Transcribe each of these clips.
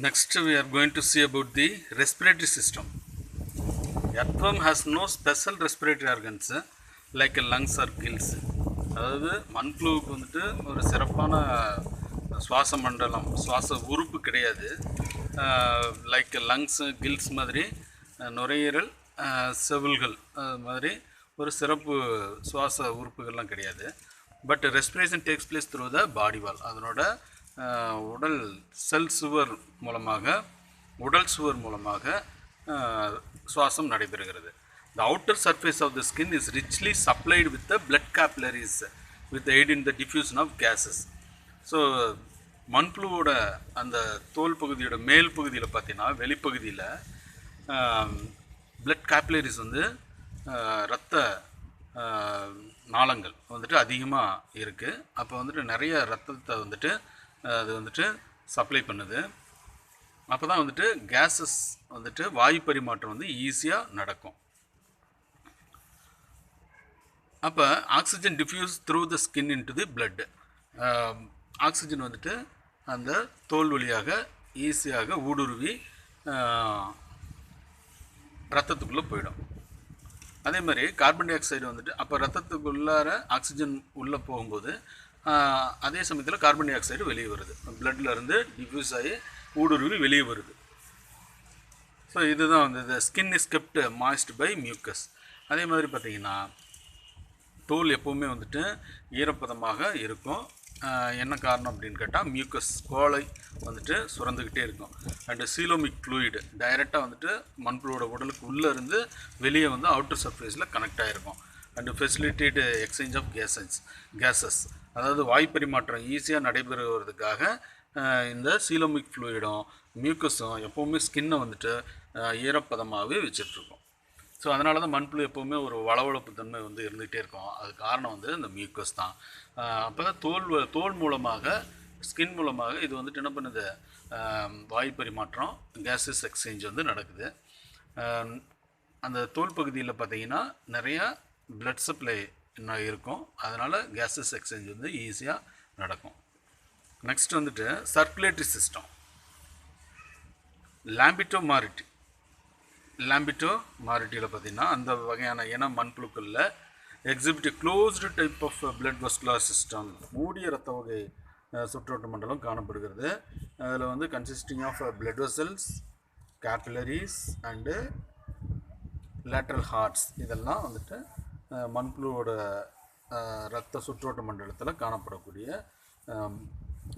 Next, we are going to see about the respiratory system. Earthworm has no special respiratory organs like lungs or gills. அதாவது மண்புழுவுக்கு வந்துட்டு ஒரு சிறப்பான சுவாச மண்டலம் சுவாச உறுப்பு கிடையாது. லைக் லங்ஸ் கில்ஸ் மாதிரி நுரையீரல் செவில்கள் அது மாதிரி ஒரு சிறப்பு சுவாச உறுப்புகள்லாம் கிடையாது. But respiration takes place through the body wall. அதனோட உடல் சுவர் மூலமாக சுவாசம் நடைபெறுகிறது. The outer surface of the skin is richly supplied with the blood capillaries with aid in the diffusion of gases. So மண்புழுவோட அந்த தோல் பகுதியோட மேல் பகுதியில் பார்த்தீங்கன்னா வெளிப்பகுதியில் blood capillaries வந்து இரத்த நாளங்கள் வந்துட்டு அதிகமாக இருக்குது. அப்போ வந்துட்டு நிறைய ரத்தத்தை வந்துட்டு அது வந்துட்டு சப்ளை பண்ணுது. அப்போ தான் வந்துட்டு கேஸஸ் வந்துட்டு வாயு பரிமாற்றம் வந்து ஈஸியாக நடக்கும். அப்போ oxygen diffuse through the skin into the blood. Oxygen வந்துட்டு அந்த தோல் வழியாக ஈஸியாக ஊடுருவி ரத்தத்துக்குள்ளே போயிடும். அதே மாதிரி கார்பன் டை ஆக்சைடு வந்துட்டு அப்போ ரத்தத்துக்குள்ளார ஆக்சிஜன் உள்ளே போகும்போது அதே சமயத்தில் கார்பன் டை ஆக்சைடு வெளியே வருது, பிளட்லேருந்து டிஃப்யூஸ் ஆகி ஊடுருவி வெளியே வருது. ஸோ இதுதான் வந்து இந்த skin is kept moist by mucus. அதே மாதிரி பார்த்திங்கன்னா தோல் எப்போவுமே வந்துட்டு ஈரப்பதமாக இருக்கும். என்ன காரணம் அப்படின்னு கேட்டால் மியூக்கஸ் கோலை வந்துட்டு சுரந்துக்கிட்டே இருக்கும். அண்டு சீலோமிக் ஃப்ளூயிடு டைரெக்டாக வந்துட்டு மண்புழுவோட உடலுக்கு உள்ளே இருந்து வெளியே வந்து அவுட்டர் சர்ஃபேஸில் கனெக்ட் ஆகிருக்கும். And facilitate exchange of gases அதாவது வாயு பரிமாற்றம் ஈஸியாக நடைபெறுவதற்காக இந்த சீலோமிக் ஃப்ளூயிடும் மியூக்கஸும் எப்போவுமே ஸ்கின்னை வந்துட்டு ஈரப்பதமாகவே வச்சிட்ருக்கோம். ஸோ அதனால தான் மண்புழு எப்போவுமே ஒரு வளவளப்பு தன்மை வந்து இருந்துகிட்டே இருக்கும். அது காரணம் வந்து இந்த மியூக்கஸ் தான். அப்போ தோல் மூலமாக ஸ்கின் மூலமாக இது வந்துட்டு என்ன பண்ணுது, வாயு பரிமாற்றம் கேஸஸ் எக்ஸ்சேஞ்ச் வந்து நடக்குது. அந்த தோல் பகுதியில் பார்த்திங்கன்னா நிறையா பிளட் சப்ளை இருக்கும். அதனால் கேஸஸ் எக்ஸ்சேஞ்ச் வந்து ஈஸியாக நடக்கும். நெக்ஸ்ட் வந்துட்டு சர்க்குலேட்டரி சிஸ்டம். லாம்பிட்டோமாரிட்டியில் பார்த்திங்கன்னா அந்த வகையான மண்புழுக்களில் exhibit closed type of blood vascular system, மூடிய இரத்த வகை சுற்றோட்ட மண்டலம் காணப்படுகிறது. அதில் வந்து consisting of blood vessels, capillaries and lateral hearts இதெல்லாம் வந்துட்டு மண்புழுவோட இரத்த சுற்றோட்ட மண்டலத்தில் காணப்படக்கூடிய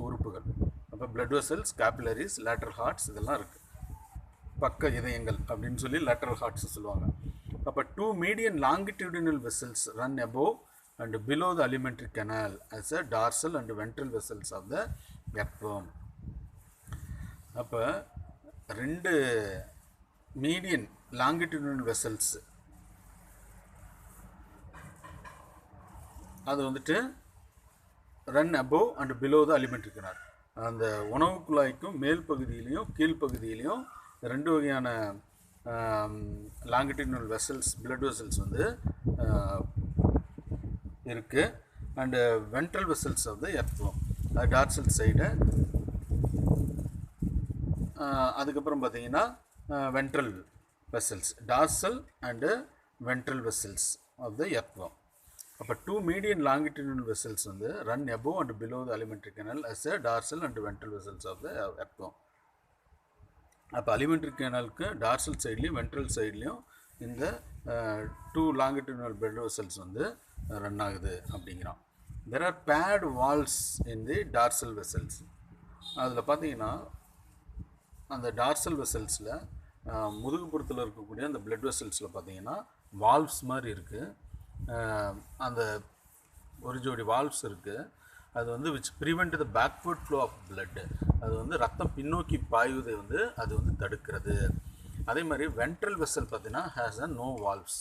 உறுப்புகள். அப்போ blood vessels, capillaries, lateral hearts இதெல்லாம் இருக்குது. பக்க இதயங்கள் அப்படின்னு சொல்லி லேட்ரல் ஹார்ட்ஸ் சொல்லுவாங்க. அப்போ 2 median longitudinal vessels run above and below the alimentary canal as a dorsal and ventral vessels of the earthworm. அப்போ 2 median longitudinal vessels அது வந்துட்டு run above and below the alimentary canal. அந்த உணவு குழாய்க்கும் மேல் பகுதியிலையும் கீழ்ப்பகுதியிலையும் 2 வகையான லாங்கிடியூடினல் வெசல்ஸ், பிளட் வெசல்ஸ் வந்து இருக்குது. And ventral vessels of the earthworm, அது டார்சல் சைடு. அதுக்கப்புறம் பார்த்தீங்கன்னா ventral vessels, dorsal and ventral vessels of the earthworm. அப்போ 2 median longitudinal vessels வந்து run above and below the alimentary canal as a dorsal and ventral vessels of the earthworm. அப்போ alimentary கேனலுக்கு dorsal சைட்லேயும் ventral சைட்லேயும் இந்த 2 longitudinal blood vessels வந்து run ஆகுது அப்படிங்கிறான். There are paired walls in the dorsal vessels. அதில் பார்த்தீங்கன்னா அந்த டார்சல் வெசல்ஸில் முதுகுப்புறத்தில் இருக்கக்கூடிய அந்த பிளட் வெசல்ஸில் பார்த்தீங்கன்னா வால்வ்ஸ் மாதிரி இருக்குது. அந்த ஒரு ஜோடி வால்வ்ஸ் இருக்குது. அது வந்து which prevent the backward flow of blood. அது வந்து ரத்தம் பின்னோக்கி பாய்வதை வந்து அது வந்து தடுக்கிறது. அதே மாதிரி வென்ட்ரல் வெசல் பார்த்தீங்கன்னா ஹேஸ் அ நோ வால்வ்ஸ்.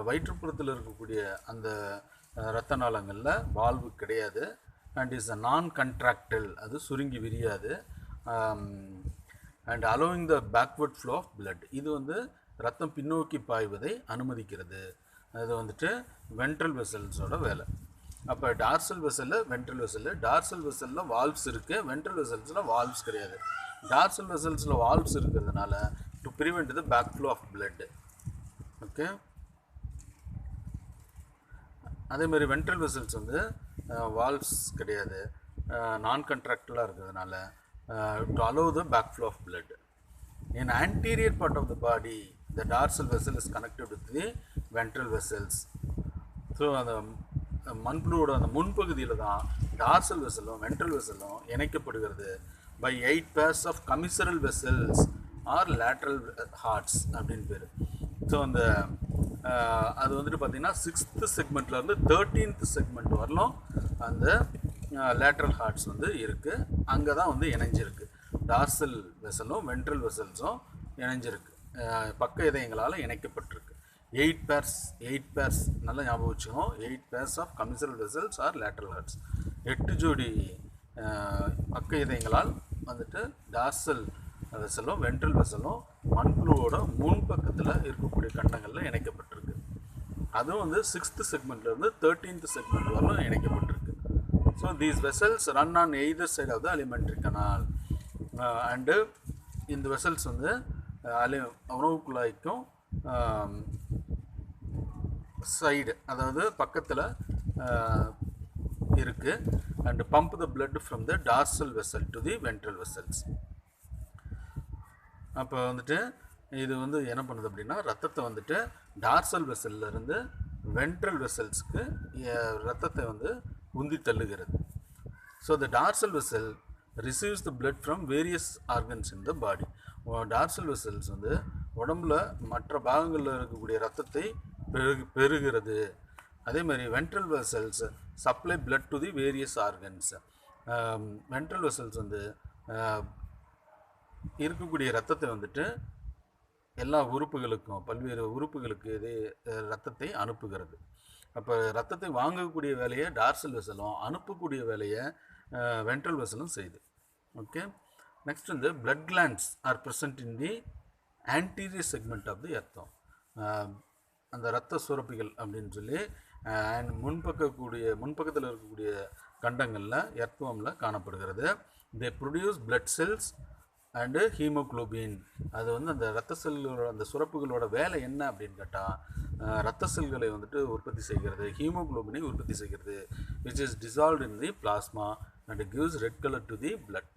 வயிற்றுப்புறத்தில் இருக்கக்கூடிய அந்த இரத்த நாளங்களில் வால்வு கிடையாது. And is a non contractile, அது சுருங்கி விரியாது. And allowing the backward flow of blood, இது வந்து ரத்தம் பின்னோக்கி பாய்வதை அனுமதிக்கிறது. அது வந்துட்டு வென்ட்ரல் வெசல்ஸோட வேலை. அப்போ டார்சல் வெசலில் வென்ட்ரல் வெசல், டார்சல் வெசலில் வால்வ்ஸ் இருக்குது, வென்ட்ரல் வெசல்ஸில் வால்வ்ஸ் கிடையாது. டார்சல் வெசல்ஸில் வால்வ்ஸ் இருக்கிறதுனால to prevent the back flow of blood. Okay, அதேமாதிரி வென்ட்ரல் வெசல்ஸ் வந்து வால்வ்ஸ் கிடையாது, நான் கண்ட்ராக்டலாக இருக்கிறதுனால to allow the back flow of blood. In anterior part of the body, the dorsal vessel is connected with the ventral vessels. So அந்த மண்புழுவோட அந்த முன்பகுதியில் தான் dorsal வெசலும் ventral வெசலும் இணைக்கப்படுகிறது by 8 pairs of commissural vessels or lateral hearts அப்படின்னு பேர். So அந்த அது வந்துட்டு பார்த்திங்கன்னா 6th செக்மெண்ட்லேருந்து 13th செக்மெண்ட் வரலும் அந்த லேட்ரல் ஹார்ட்ஸ் வந்து இருக்குது. அங்கே தான் வந்து இணைஞ்சிருக்கு. டார்சல் வெசலும் வென்ட்ரல் வெசல்ஸும் இணைஞ்சிருக்கு, பக்க இதயங்களால் இணைக்கப்பட்டிருக்கு. 8 pairs நல்லா ஞாபகம் வச்சுக்கணும். 8 pairs of commissural vessels are lateral hearts. 8 ஜோடி பக்க இதயங்களால் வந்துட்டு டார்சல் வெசலும் வென்ட்ரல் வெசலும் மண்புழுவோட முன்பக்கத்தில் இருக்கக்கூடிய கண்டங்களில் இணைக்கப்பட்டிருக்கு. அதுவும் வந்து 6th செக்மெண்ட்லேருந்து 13th செக்மெண்ட் வரலும் இணைக்கப்பட்டிருக்கு. So these vessels run on either side of the alimentary canal. And இந்த வெசல்ஸ் வந்து உணவு குழாய்க்கும் சைடு, அதாவது பக்கத்தில் இருக்குது. And pump the blood from the dorsal vessel to the ventral vessels. அப்போ வந்துட்டு இது வந்து என்ன பண்ணுது அப்படின்னா, ரத்தத்தை வந்துட்டு டார்சல் வெசல்லேருந்து வென்ட்ரல் வெசல்ஸ்க்கு ரத்தத்தை வந்து உந்தி தள்ளுகிறது. So the dorsal vessel receives the blood from various organs in the body. Dorsal vessels வந்து உடம்புல மற்ற பாகங்களில் இருக்கக்கூடிய ரத்தத்தை பெறுகிறது. அதே மாதிரி ventral vessels supply blood to the various organs. Ventral vessels வந்து இருக்கக்கூடிய ரத்தத்தை வந்துட்டு எல்லா உறுப்புகளுக்கும், பல்வேறு உறுப்புகளுக்கு இது ரத்தத்தை அனுப்புகிறது. அப்போ ரத்தத்தை வாங்கக்கூடிய வேலையை டார்சல் வெசலும், அனுப்பக்கூடிய வேலையை வென்ட்ரல் வெசலும் செய்யுது. ஓகே, நெக்ஸ்ட் வந்து blood glands are present in the anterior segment of the earthworm. அந்த இரத்த சுரப்பிகள் அப்படின்னு சொல்லி முன்பக்கத்தில் இருக்கக்கூடிய கண்டங்களில் எர்த்தமில் காணப்படுகிறது. They produce blood cells and haemoglobin. அது வந்து அந்த இரத்த செல்களோட அந்த சுரப்புகளோட வேலை என்ன அப்படின்னு கேட்டால், இரத்த செல்களை வந்துட்டு உற்பத்தி செய்கிறது, ஹீமோக்ளோபினை உற்பத்தி செய்கிறது, which is dissolved in the plasma and gives red colour to the blood.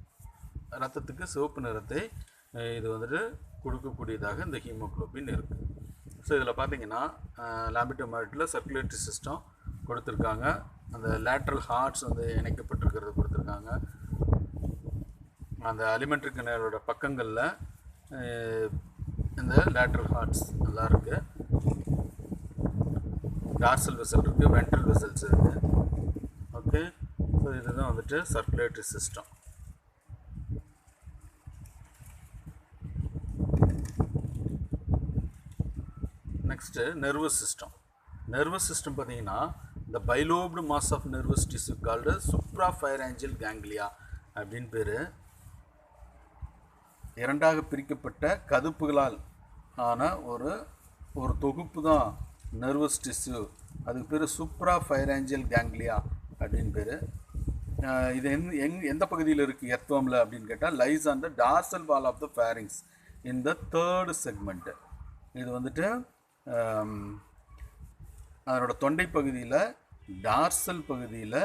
ரத்தத்துக்கு சிவப்பு நிறத்தை இது வந்துட்டு கொடுக்கக்கூடியதாக இந்த ஹீமோக்ளோபின் இருக்குது. ஸோ இதில் பார்த்தீங்கன்னா லாம்பிட்டோமாய்டில் சர்க்குலேட்டரி சிஸ்டம் கொடுத்துருக்காங்க, அந்த லேட்ரல் ஹார்ட்ஸ் வந்து இணைக்கப்பட்டிருக்கிறது கொடுத்துருக்காங்க. அந்த அலிமெண்ட்ரி கனாலோட பக்கங்களில் இந்த லேட்ரல் ஹார்ட்ஸ் நல்லா இருக்குது. டார்சல் வெசல் இருக்குது, வென்ட்ரல் வெசல்ஸ் இருக்குது. ஓகே, ஸோ இதுதான் வந்துட்டு circulatory system. Next nervous system. Nervous system பார்த்தீங்கன்னா இந்த bilobed mass of nervous tissue called suprapharyngeal ganglia அப்படின்னு பேர். இரண்டாக பிரிக்கப்பட்ட கதுப்புகளால் ஆன ஒரு தொகுப்பு தான் நர்வஸ் டிஷ்யூ. அதுக்கு பேர் சுப்ராஃபைராஞ்சியல் கேங்க்லியா அப்படின்னு பேர். இது எந்த பகுதியில் இருக்குது எர்த்தோமில் அப்படின்னு கேட்டால், lies on the dorsal wall of the pharynx in the 3rd segment. இது வந்துட்டு அதனோட தொண்டை பகுதியில், டார்சல் பகுதியில்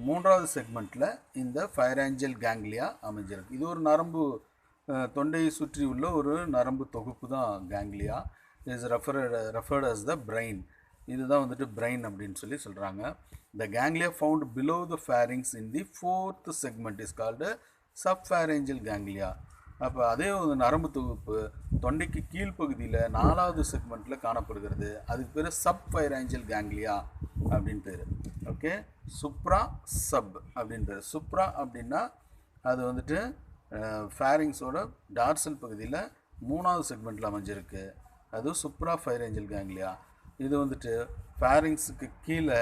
3வது செக்மெண்ட்டில் இந்த ஃபைராஞ்சியல் கேங்க்லியா அமைஞ்சிருக்கு. இது ஒரு நரம்பு, தொண்டையை சுற்றி உள்ள ஒரு நரம்பு தொகுப்பு தான் ganglia. Is referred as the brain. இதுதான் வந்துட்டு பிரெயின் அப்படின்னு சொல்லி சொல்கிறாங்க. The ganglia found below the pharynx in the 4th segment is called subpharyngeal ganglia. அப்போ அதே ஒரு நரம்பு தொகுப்பு தொண்டைக்கு கீழ்ப்பகுதியில் 4வது செக்மெண்ட்டில் காணப்படுகிறது. அதுக்கு பேர் சப்ஃபைராஞ்சியல் கேங்க்லியா அப்படின்னு பேர். ஓகே, சுப்ரா சப் அப்படின்னு பேர். சுப்ரா அப்படின்னா அது வந்துட்டு ஃபேரிங்ஸோட டார்சல் பகுதியில் 3வது செக்மெண்ட்டில் அமைஞ்சிருக்கு. அது சுப்ராஃபைராஞ்சியல் கேங்க்லியா. இது வந்துட்டு ஃபேரிங்ஸுக்கு கீழே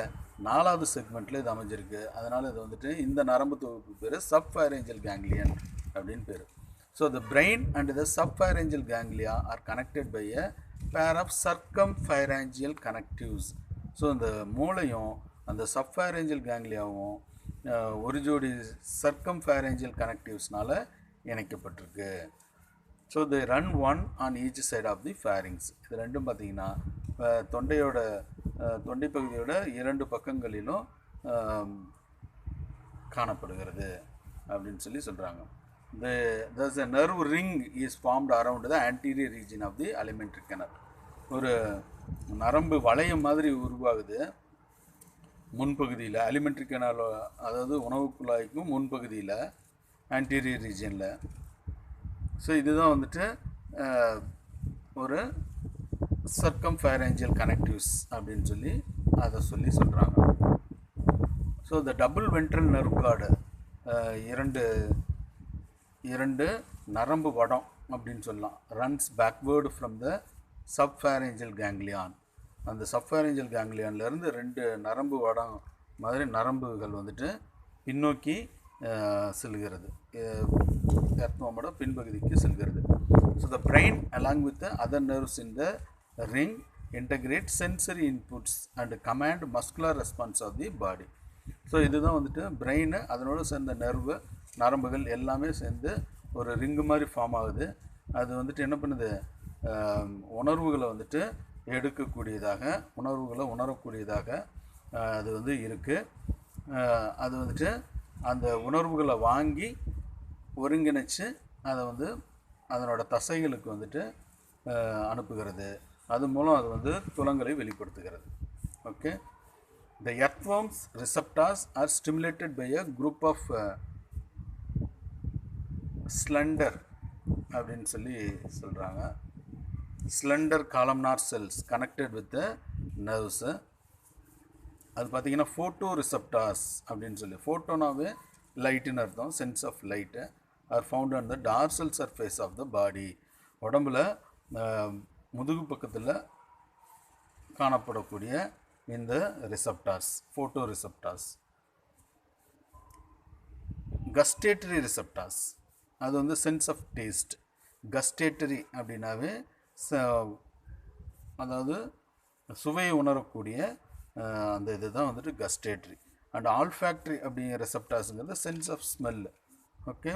4வது செக்மெண்ட்டில் இது அமைஞ்சிருக்கு. அதனால் இது வந்துட்டு இந்த நரம்பு தொகுப்பு பேர் சப்ஃபைராஞ்சியல் கேங்க்லியன் அப்படின்னு பேர். So the brain and the subpharyngeal ganglia are connected by a pair of circumpharyngeal connectives. So இந்த மூளையும் அந்த சப்ஃபேரேஞ்சல் கேங்லியாவும் ஒரு ஜோடி சர்க்கம்ஃபேரேஞ்சல் கனெக்டிவ்ஸ்னால இணைக்கப்பட்டிருக்கு. So they run one on each side of the pharynx. இது ரெண்டும் பார்த்தீங்கன்னா தொண்டை பகுதியோட இரண்டு பக்கங்களிலும் காணப்படுகிறது அப்படின்னு சொல்லி சொல்கிறாங்க. Thus a nerve ring is formed around the anterior region of the alimentary canal. ஒரு நரம்பு வளையம் மாதிரி உருவாகுது முன்பகுதியில், அலிமெண்ட்ரி கெனால், அதாவது உணவு குழாய்க்கும் முன்பகுதியில், ஆன்டீரியர் ரீஜனில். ஸோ இதுதான் வந்துட்டு ஒரு சர்க்கம்ஃபேரேஞ்சல் கனெக்டிவ்ஸ் அப்படின்னு சொல்லி அதை சொல்கிறாங்க. So the double ventral nerve cord, இரண்டு நரம்பு வடம் அப்படின்னு சொல்லலாம், runs backward from the subpharyngeal ganglion. அந்த சப்ஃபேரேஞ்சல் கேங்லியான்லேருந்து ரெண்டு நரம்பு வடம் மாதிரி நரம்புகள் வந்துட்டு பின்னோக்கி செல்கிறது, எர்த்மோமோட பின்பகுதிக்கு செல்கிறது. So the brain along with the other nerves in the ring integrate sensory inputs and command muscular response of the body. So இதுதான் வந்துட்டு பிரெயின், அதனோடு சேர்ந்த நரம்புகள் எல்லாமே சேர்ந்து ஒரு ரிங்கு மாதிரி ஃபார்ம் ஆகுது. அது வந்துட்டு என்ன பண்ணுது, உணர்வுகளை வந்துட்டு எடுக்கக்கூடியதாக, உணர்வுகளை உணரக்கூடியதாக அது வந்து இருக்குது. அது வந்துட்டு அந்த உணர்வுகளை வாங்கி ஒருங்கிணைச்சு அதை வந்து அதனோட தசைகளுக்கு வந்துட்டு அனுப்புகிறது. அது மூலம் அது வந்து துலங்களை வெளிப்படுத்துகிறது. Okay, the earthworms receptors are stimulated by a group of slender அப்படின்னு சொல்லி சொல்கிறாங்க, slender columnar cells connected with the nerves. அது பார்த்திங்கன்னா ஃபோட்டோ ரிசப்டார்ஸ் அப்படின்னு சொல்லி, ஃபோட்டோனாவே லைட்டுன்னு அர்த்தம், sense of light, are found on the dorsal surface of the body. உடம்புல முதுகு பக்கத்தில் காணப்படக்கூடிய இந்த receptors photo receptors. Gustatory receptors, அது வந்து சென்ஸ் ஆஃப் டேஸ்ட். கஸ்டேட்டரி அப்படின்னாவே அதாவது சுவையை உணரக்கூடிய அந்த இது தான் வந்துட்டு கஸ்டேட்ரி. அண்ட் ஆல்ஃபேக்ட்ரி அப்படிங்கிற ரெசப்டார்ஸுங்கிறது sense of smell. Okay,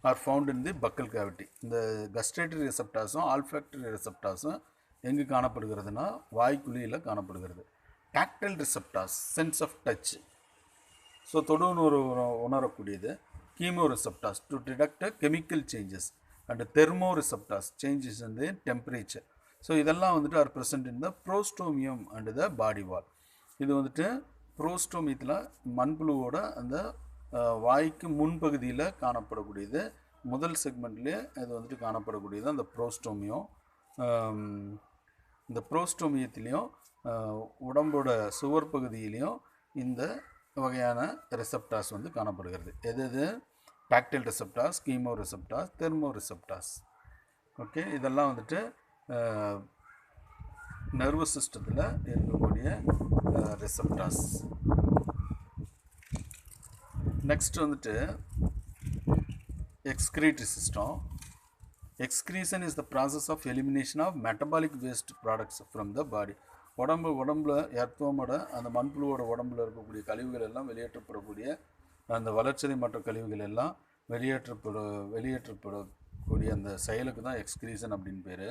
are found in the buccal cavity. இந்த கஸ்டேட்ரி ரெசப்டார்ஸும் ஆல்ஃபேக்ட்ரி ரெசப்டார்ஸும் எங்கே காணப்படுகிறதுனா வாய்க்குழியில் காணப்படுகிறது. Tactile receptors, sense of touch, so தொடுநுறு உணரக்கூடியது. Chemo receptors, to detect chemical changes. And thermo receptors, changes in the temperature. So இதெல்லாம் வந்துட்டு are present in the prostomium and the body wall. இது வந்துட்டு ப்ரோஸ்டோமியத்தில் மண்புழுவோட அந்த வாய்க்கு முன்பகுதியில் காணப்படக்கூடியது. முதல் செக்மெண்ட்லேயே இது வந்துட்டு காணப்படக்கூடியது அந்த ப்ரோஸ்டோமியம். இந்த ப்ரோஸ்டோமியத்திலையும் உடம்போட சுவர் பகுதியிலையும் இந்த வகையான ரிசப்டார்ஸ் வந்து காணப்படுகிறது. எது tactile receptors, chemo receptors, thermo receptors. Okay, இதெல்லாம் வந்துட்டு நர்வஸ் சிஸ்டத்தில் இருக்கக்கூடிய ரிசப்டார்ஸ். நெக்ஸ்ட் வந்துட்டு excretory system. Excretion is the process of elimination of metabolic waste products from the body. உடம்புல எர்த்வமோட அந்த மண்புழுவோட உடம்புல இருக்கக்கூடிய கழிவுகள் எல்லாம் வெளியேற்றப்படக்கூடிய அந்த வளர்ச்சிதை மற்ற கழிவுகள் எல்லாம் வெளியேற்றப்படக்கூடிய அந்த செயலுக்கு தான் எக்ஸ்கிரீஷன் அப்படின்னு பேர்.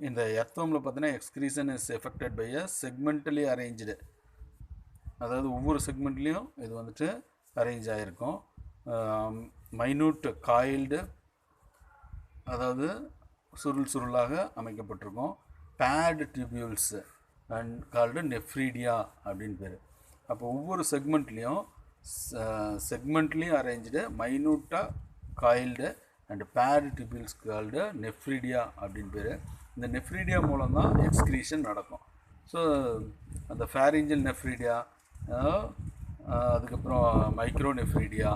இந்த எர்த்வமில் பார்த்தீங்கன்னா excretion is effected by a segmentally arrange, அதாவது ஒவ்வொரு செக்மெண்ட்லேயும் இது வந்துட்டு அரேஞ்ச் ஆகிருக்கும். மைனூட் காயில்டு, அதாவது சுருளாக அமைக்கப்பட்டிருக்கும். Paired tubules and called nephridia அப்படின்னு பேர். அப்போ ஒவ்வொரு செக்மெண்ட்லேயும் அரேஞ்சு மைனூட்டாக coiled and paired tubules called nephridia அப்படின்னு பேர். இந்த நெஃப்ரீடியா மூலம் தான் எக்ஸ்கிரீஷன் நடக்கும். ஸோ அந்த ஃபேரிஞ்சல் நெஃப்ரீடியா, அதுக்கப்புறம் மைக்ரோநெஃப்ரீடியா,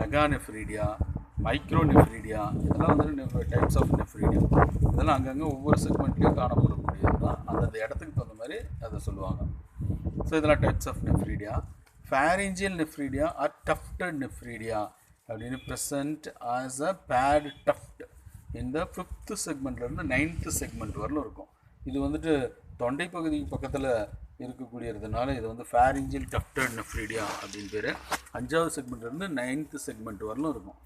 மெகாநெஃப்ரீடியா, மைக்ரோநெஃப்ரீடியா, இதெல்லாம் வந்து டைப்ஸ் ஆஃப் நெஃப்ரீடியா. இதெல்லாம் அங்கங்கே ஒவ்வொரு செக்மெண்ட்லேயும் காணப்படக்கூடியது தான். அந்தந்த இடத்துக்கு தகுந்த மாதிரி அதை சொல்லுவாங்க. ஸோ இதெல்லாம் types of nephridia. Pharyngeal nephridia or tufted nephridia அப்படின்னு present as a pad tuft இந்த 5th செக்மெண்ட்லேருந்து 9th செக்மெண்ட் வரலும் இருக்கும். இது வந்துட்டு தொண்டை பகுதிக்கு பக்கத்தில் இருக்கக்கூடியதுனால இது வந்து ஃபேரிஞ்சியல் டஃப்டட் நெஃப்ரீடியா அப்படின்னு பேர். 5வது செக்மெண்ட்லேருந்து 9th செக்மெண்ட் வரலும் இருக்கும்.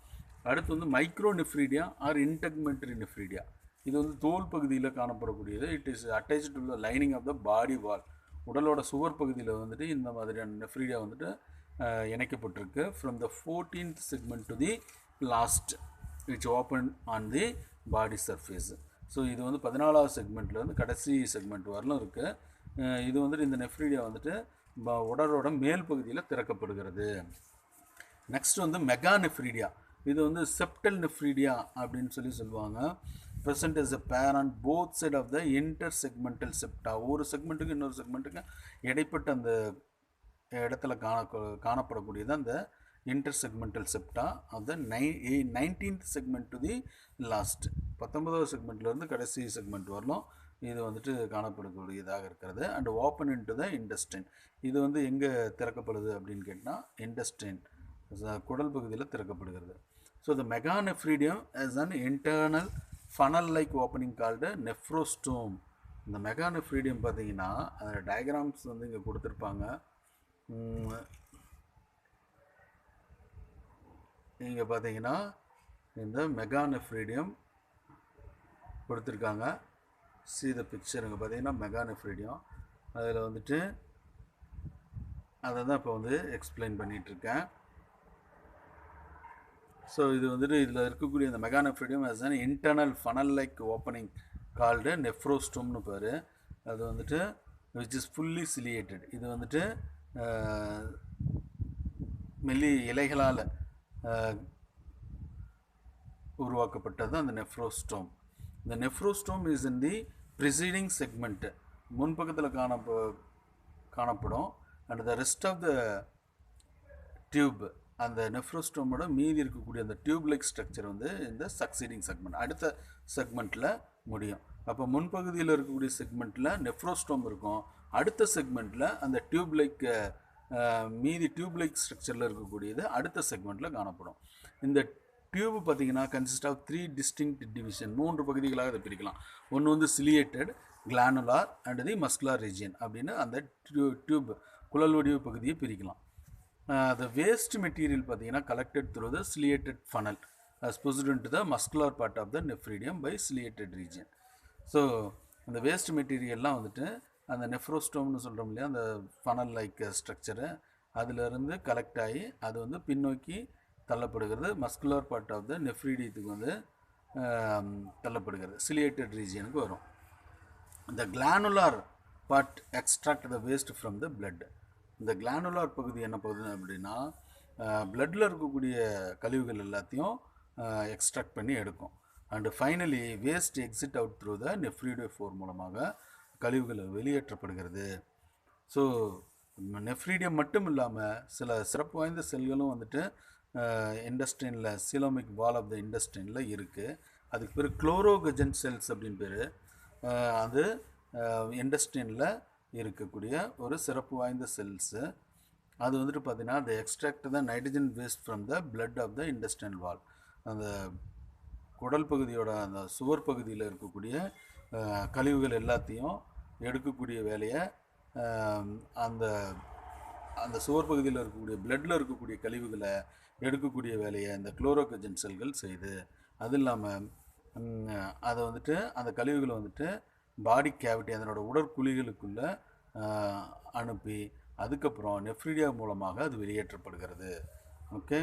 அடுத்து வந்து micro nephridia or integumentary nephridia. இது வந்து தோல் பகுதியில் காணப்படக்கூடியது. It is attached to the lining of the body wall. உடலோட சுவர் பகுதியில் வந்துட்டு இந்த மாதிரியான நெஃப்ரீடியா வந்துட்டு இணைக்கப்பட்டிருக்கு. From the 14th segment to the last which open on the body surface. So இது வந்து 14வது செக்மெண்ட்லேருந்து கடைசி செக்மெண்ட் வரலும் இருக்குது. இது வந்துட்டு இந்த நெஃப்ரீடியா வந்துட்டு உடலோட மேல் பகுதியில் திறக்கப்படுகிறது. நெக்ஸ்ட் வந்து மெகா நெஃப்ரீடியா. இது வந்து செப்டல் நெஃப்ரீடியா அப்படின்னு சொல்லுவாங்க. Present is a pair on both side of the inter segmental septa. ஒரு செக்மெண்ட்டுக்கு இன்னொரு செக்மெண்ட்டுக்கு இடைப்பட்ட அந்த இடத்துல காணப்படக்கூடியது அந்த inter segmental septa of the 19th segment to the last. 19வது செக்மெண்ட்லேருந்து கடைசி செக்மெண்ட் வரலும் இது வந்துட்டு காணப்படக்கூடியதாக இருக்கிறது. And open into the intestine. இது வந்து எங்கே திறக்கப்படுது அப்படின்னு கேட்டால் இன்டெஸ்டைன் குடல் பகுதியில் திறக்கப்படுகிறது. So the mega nephridium is an internal funnel like opening called nephrostome. இந்த மெகா நெஃப்ரீடியம் பார்த்தீங்கன்னா அதோட டயக்ராம்ஸ் வந்து இங்கே கொடுத்துருப்பாங்க. இங்கே பார்த்தீங்கன்னா இந்த மெகா நெஃப்ரீடியம் கொடுத்துருக்காங்க. see the picture. இங்கே பார்த்தீங்கன்னா மெகா நெஃப்ரீடியம். அதில் வந்துட்டு அதை தான் இப்போ வந்து எக்ஸ்பிளைன் பண்ணிகிட்ருக்கேன். ஸோ இது வந்துட்டு இதில் இருக்கக்கூடிய இந்த mega nephridium as an internal funnel like opening called நெஃப்ரோஸ்டோம்னு பேர். அது வந்துட்டு விச் இஸ் ஃபுல்லி சிலியேட்டட். இது வந்துட்டு மெல்லி இலைகளால் உருவாக்கப்பட்டது அந்த நெஃப்ரோஸ்டோம். இந்த nephrostome is in the preceding segment. முன்பக்கத்தில் காணப்படும். And the rest of the tube, அந்த நெஃப்ரோஸ்டோமோட மீதி இருக்கக்கூடிய அந்த டியூப் லைக் ஸ்ட்ரக்சர் வந்து இந்த சக்சீடிங் செக்மெண்ட் அடுத்த செக்மெண்ட்டில் முடியும். அப்போ முன்பகுதியில் இருக்கக்கூடிய செக்மெண்ட்டில் நெஃப்ரோஸ்டோம் இருக்கும். அடுத்த செக்மெண்ட்டில் அந்த டியூப் லைக் மீதி டியூப் லைக் ஸ்ட்ரக்சரில் இருக்கக்கூடியது அடுத்த செக்மெண்ட்டில் காணப்படும். இந்த டியூப் பார்த்தீங்கன்னா கன்சிஸ்ட் ஆஃப் 3 டிஸ்டிங்க்ட் டிவிஷன். 3 பகுதிகளாக அதை பிரிக்கலாம். ஒன்று வந்து ciliated, glandular and the muscular region அப்படின்னு அந்த டியூப் குழல் வடிவ பகுதியை பிரிக்கலாம். The waste material பார்த்தீங்கன்னா collected through the ciliated funnel as pushed into the muscular part of the nephridium by ciliated region. So அந்த வேஸ்ட் மெட்டீரியல்லாம் வந்துட்டு அந்த நெஃப்ரோஸ்டோம்னு சொல்கிறோம் இல்லையா, அந்த ஃபனல் லைக் ஸ்ட்ரக்சரு, அதிலிருந்து கலெக்ட் ஆகி அது வந்து பின்னோக்கி தள்ளப்படுகிறது. மஸ்குலர் பார்ட் ஆஃப் த நெஃப்ரீடியத்துக்கு வந்து தள்ளப்படுகிறது, சிலியேட்டட் ரீஜியனுக்கு வரும். இந்த glandular part extract the waste from the blood. இந்த கிளானுலார் பகுதி என்ன பகுதி அப்படின்னா பிளட்டில் இருக்கக்கூடிய கழிவுகள் எல்லாத்தையும் எக்ஸ்ட்ராக்ட் பண்ணி எடுக்கும். And finally waste exit out through the nephridiophore மூலமாக கழிவுகள் வெளியேற்றப்படுகிறது. ஸோ நெஃப்ரீடியம் மட்டும் இல்லாமல் சில சிறப்பு வாய்ந்த செல்களும் வந்துட்டு இண்டஸ்ட்ரினில் சீலோமிக் வால் ஆஃப் த இண்டஸ்ட்ரினில் இருக்குது. அதுக்கு பேர் குளோரோகஜன் செல்ஸ் அப்படின்னு பேர். அது இண்டஸ்ட்ரினில் இருக்கக்கூடிய ஒரு சிறப்பு வாய்ந்த செல்ஸு. அது வந்துட்டு பார்த்தீங்கன்னா the extract the nitrogen waste from the blood of the industrial wall. அந்த குடல் பகுதியோட அந்த சுவர் பகுதியில் இருக்கக்கூடிய கழிவுகள் எல்லாத்தையும் எடுக்கக்கூடிய வேலையை அந்த அந்த சுவர் பகுதியில் இருக்கக்கூடிய பிளட்டில் இருக்கக்கூடிய கழிவுகளை எடுக்கக்கூடிய வேலையை இந்த குளோரோகஜன் செல்கள் செய்யுது. அது இல்லாமல் அதை வந்துட்டு அந்த கழிவுகளை வந்துட்டு பாடி கேவிட்டி அதனோட உடற்குழிகளுக்குள்ளே அனுப்பி அதுக்கப்புறம் நெஃப்ரீடியா மூலமாக அது வெளியேற்றப்படுகிறது. ஓகே,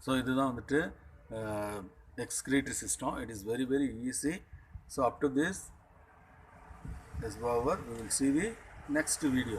ஸோ இதுதான் வந்துட்டு excretory system. It is very very easy. So up to this is over. We will see the next video.